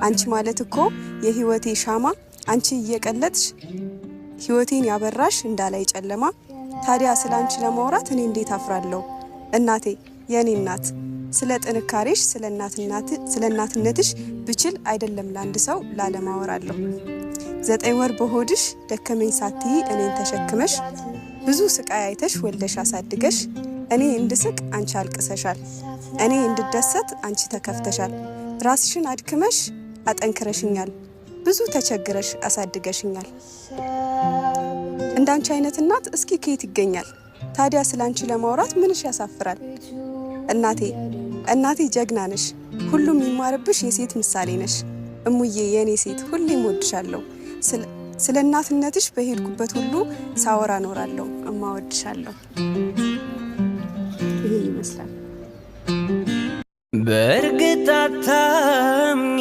አንቺ ማለት እኮ የህይወቴ ሻማ አንቺ እየቀለጥሽ ህይወቴን ያበራሽ እንዳላይ ጨለማ ታዲያ ስላንቺ ለማውራት እኔ እንዴት አፍራለሁ እናቴ የኔ እናት ስለ ጥንካሬሽ ስለ እናትነትሽ ብችል አይደለም ለአንድ ሰው ላለማወራለሁ 9 ወር በሆድሽ ደከመኝ ሳትይ እኔን ተሸክመሽ ብዙ ስቃይ አይተሽ ወልደሽ አሳድገሽ እኔ እንድስቅ አንቺ አልቅሰሻል እኔ እንድደሰት አንቺ ተከፍተሻል ራስሽን አድክመሽ አጠንክረሽኛል ብዙ ተቸግረሽ አሳድገሽኛል እንዳንቺ አይነት እናት እስኪ ከየት ይገኛል ታዲያ ስላንቺ ለማውራት ምንሽ ያሳፍራል እናቴ ጀግና ነሽ ሁሉም ይማርብሽ የሴት ምሳሌ ነሽ እሙዬ የኔ ሴት ሁሌም ወድሻለሁ ስለ እናትነትሽ በሄድኩበት ሁሉ ሳወራ ኖራለሁ እማወድሻለሁ ይሄን ይመስላል በርግጥ አታምኚ